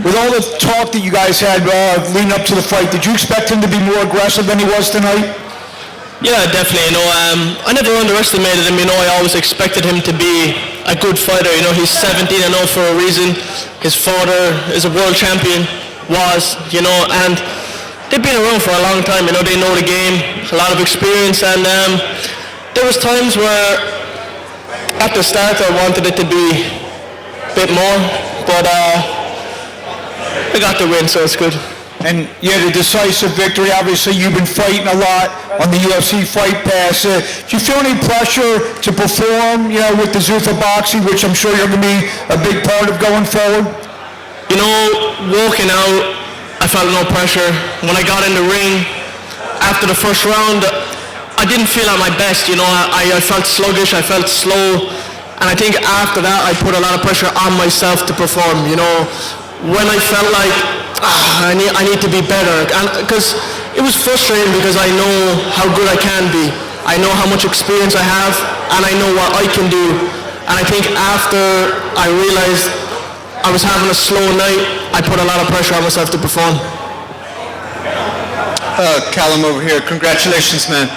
With all the talk that you guys had leading up to the fight, did you expect him to be more aggressive than he was tonight? Yeah, definitely. I never underestimated him. I always expected him to be a good fighter. He's 17-0 for a reason. His father is a world champion, and they've been around for a long time. They know the game, a lot of experience, and there was times where at the start I wanted it to be a bit more, but I got the win, so it's good. And you had a decisive victory. Obviously, you've been fighting a lot on the UFC Fight Pass. Do you feel any pressure to perform, with the Zuffa Boxing, which I'm sure you're going to be a big part of going forward? Walking out, I felt no pressure. When I got in the ring, after the first round, I didn't feel at my best. I felt sluggish, I felt slow. And I think after that, I put a lot of pressure on myself to perform. When I felt like, I need to be better. Because it was frustrating because I know how good I can be. I know how much experience I have, and I know what I can do. And I think after I realized I was having a slow night, I put a lot of pressure on myself to perform. Callum over here, congratulations, man.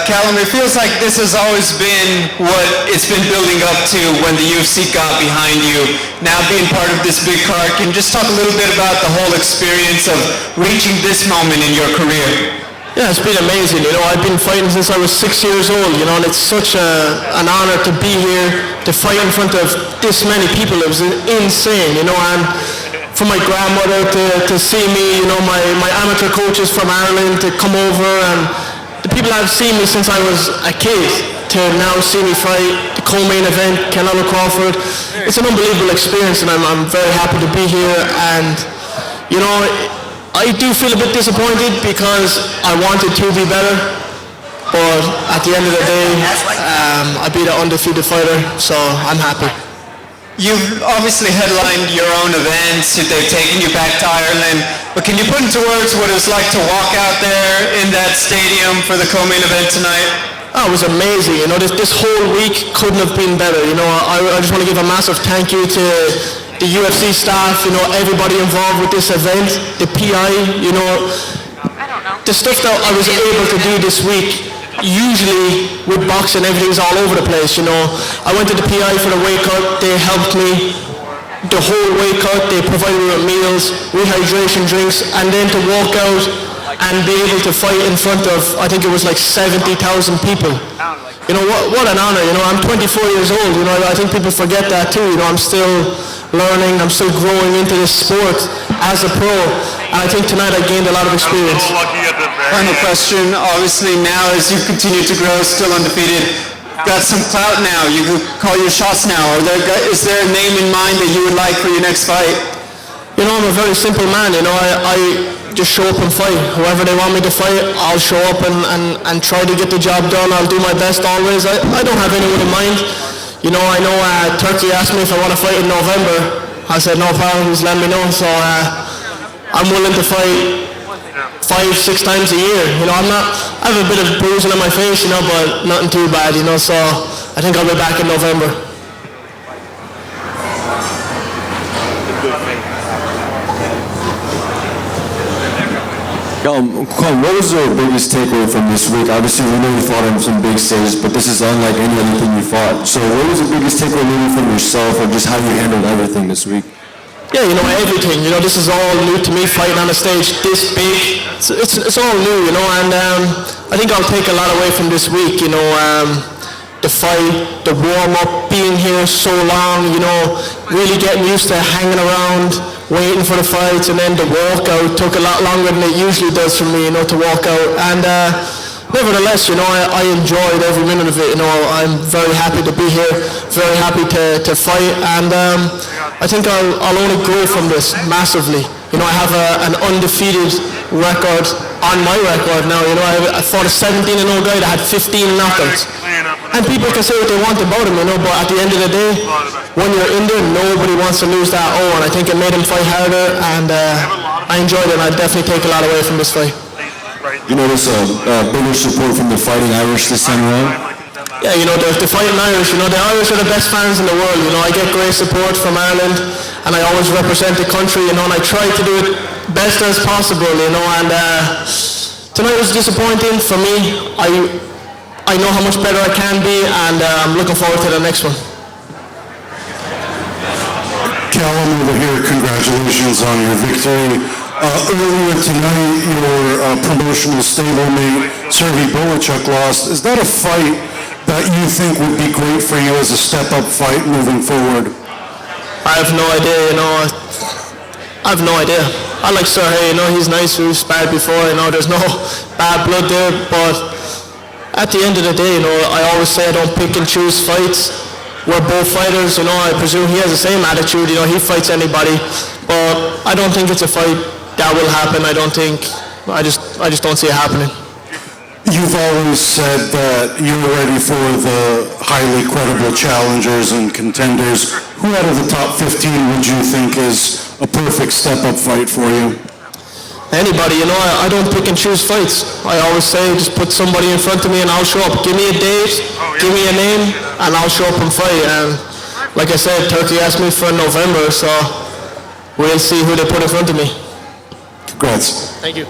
Callum, it feels like this has always been what it's been building up to when the UFC got behind you. Now being part of this big card, can you just talk a little bit about the whole experience of reaching this moment in your career? Yeah, it's been amazing. I've been fighting since I was 6 years old, and it's such an honor to be here, to fight in front of this many people. It was insane, and for my grandmother to see me, my amateur coaches from Ireland to come over, and the people that have seen me since I was a kid to now see me fight the co-main event, Canelo Crawford. It's an unbelievable experience, and I'm very happy to be here. And I do feel a bit disappointed because I wanted to be better, but at the end of the day, I beat an undefeated fighter, so I'm happy. You've obviously headlined your own events, they've taken you back to Ireland, but can you put into words what it was like to walk out there in that stadium for the co-main event tonight? Oh, it was amazing. This whole week couldn't have been better. I just want to give a massive thank you to the UFC staff, everybody involved with this event, the PI, the stuff that I was able to do this week. Usually with boxing, everything's all over the place, I went to the PI for the weight cut. They helped me the whole weight cut. They provided me with meals, rehydration drinks, and then to walk out and be able to fight in front of, I think it was like 70,000 people. What an honor. I'm 24 years old. I think people forget that too. I'm still learning. I'm still growing into this sport as a pro. And I think tonight I gained a lot of experience. Final question. Obviously now as you continue to grow, still undefeated, got some clout now. You can call your shots now. Is there a name in mind that you would like for your next fight? I'm a very simple man. I just show up and fight. Whoever they want me to fight, I'll show up and try to get the job done. I'll do my best always. I don't have anyone in mind. I know Turkey asked me if I want to fight in November. I said no problem, just let me know. So I'm willing to fight 5-6 times a year. I have a bit of bruising on my face, but nothing too bad, so I think I'll be back in November. Colin, what was your biggest takeaway from this week? Obviously, we know you fought on some big stages, but this is unlike any other thing you fought. So what was the biggest takeaway maybe from yourself or just how you handled everything this week? Yeah, everything. This is all new to me, fighting on a stage this big. It's all new, and I think I'll take a lot away from this week, the fight, the warm-up, being here so long, really getting used to hanging around, waiting for the fights, and then the walkout took a lot longer than it usually does for me, to walk out. And nevertheless, I enjoyed every minute of it. I'm very happy to be here, very happy to fight, and I think I'll only grow from this massively. I have an undefeated record on my record now. I fought a 17-0 guy that had 15 knockouts. And people can say what they want about him, but at the end of the day, when you're in there, nobody wants to lose that and I think it made him fight harder, and I enjoyed it, and I'd definitely take a lot away from this fight. You notice bigger support from the Fighting Irish this time around? Yeah, you know, the fighting Irish, you know, the Irish are the best fans in the world, you know, I get great support from Ireland, and I always represent the country, you know, and I try to do it best as possible, you know, and tonight was disappointing for me. I know how much better I can be, and I'm looking forward to the next one. Callum, over here, congratulations on your victory. Earlier tonight, your promotional stablemate, Sergey Bohachuk, lost. Is that a fight that you think would be great for you as a step-up fight moving forward? I have no idea, you know. I have no idea. I like Sergey, you know, he's nice, we've sparred before, you know, there's no bad blood there, but at the end of the day, you know, I always say I don't pick and choose fights. We're both fighters, you know, I presume he has the same attitude, you know, he fights anybody, but I don't think it's a fight that will happen. I just don't see it happening. You've always said that you're ready for the highly credible challengers and contenders. Who out of the top 15 would you think is a perfect step-up fight for you? Anybody, you know, I don't pick and choose fights. I always say just put somebody in front of me and I'll show up. Give me a date, give me a name, and I'll show up and fight. And like I said, Turkey asked me for November, so we'll see who they put in front of me. Congrats. Thank you.